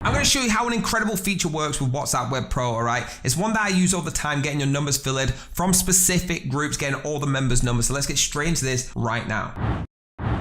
I'm going to show you how an incredible feature works with WhatsApp Web Pro, all right? It's one that I use all the time, getting your numbers filled from specific groups, getting all the members' numbers. So let's get straight into this right now.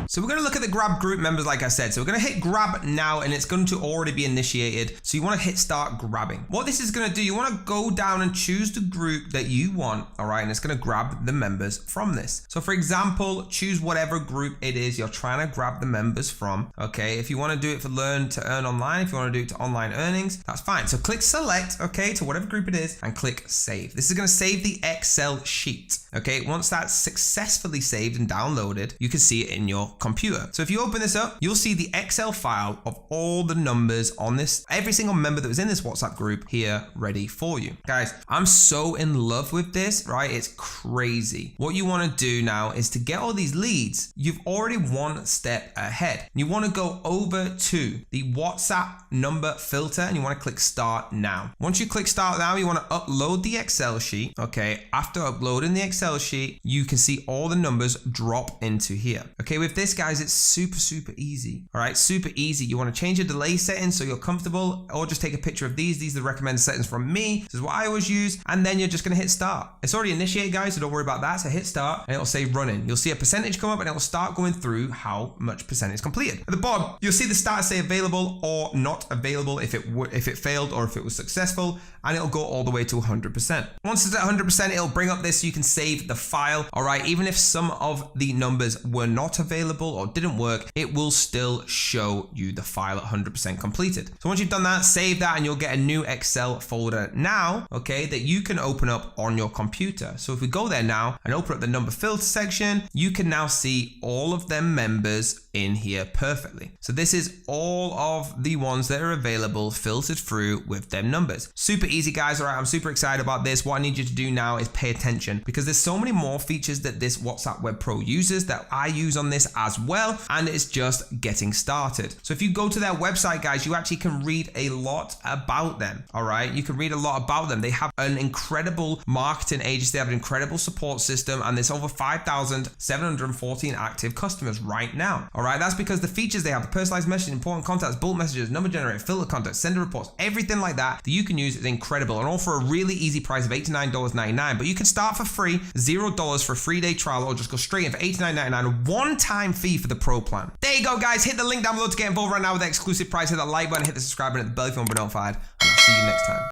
So we're going to look at the grab group members, like I said. So we're going to hit grab now, and it's going to already be initiated. So you want to hit start grabbing. What this is going to do, you want to go down and choose the group that you want, all right? And it's going to grab the members from this. So for example, choose whatever group it is you're trying to grab the members from, okay? If you want to do it for learn to earn online, if you want to do it to online earnings, that's fine. So click select, okay, to whatever group it is, and click save. This is going to save the Excel sheet, okay? Once that's successfully saved and downloaded, you can see it in your computer. So if you open this up, you'll see the Excel file of all the numbers on this, every single member that was in this WhatsApp group here ready for you. Guys, I'm so in love with this, right? It's crazy. What you want to do now is to get all these leads, you've already one step ahead. You want to go over to the WhatsApp number filter and you want to click start now. Once you click start now, you want to upload the Excel sheet, okay? After uploading the Excel sheet, you can see all the numbers drop into here. Okay, with this, guys, it's super easy. All right, super easy. You want to change your delay settings so you're comfortable, or just take a picture of these. These are the recommended settings from me. This is what I always use. And then you're just going to hit start. It's already initiated, guys, so don't worry about that. So hit start and it'll say running. You'll see a percentage come up and it'll start going through how much percentage is completed. At the bottom, you'll see the status say available or not available if it failed or if it was successful, and it'll go all the way to 100%. Once it's at 100%, it'll bring up this so you can save the file. All right, even if some of the numbers were not available or didn't work, it will still show you the file at 100% completed. So once you've done that, save that and you'll get a new Excel folder now, okay, that you can open up on your computer. So if we go there now and open up the number filter section, you can now see all of them members in here perfectly. So this is all of the ones that are available filtered through with them numbers. Super easy, guys. All right, I'm super excited about this. What I need you to do now is pay attention, because there's so many more features that this WhatsApp Web Pro uses that I use on this as well, and it's just getting started. So if you go to their website, guys, you actually can read a lot about them. All right, you can read a lot about them. They have an incredible marketing agency, they have an incredible support system, and there's over 5,714 active customers right now. All right, that's because the features they have, the personalized messaging, important contacts, bulk messages, number generator, filter contacts, sender reports, everything like that you can use is incredible, and all for a really easy price of $89.99. But you can start for free, $0 for a 3-day trial, or just go straight in for $89.99, one-time fee for the Pro plan. There you go, guys. Hit the link down below to get involved right now with the exclusive price. Hit that like button, hit the subscribe button, hit the bell if you want to be notified, and I'll see you next time.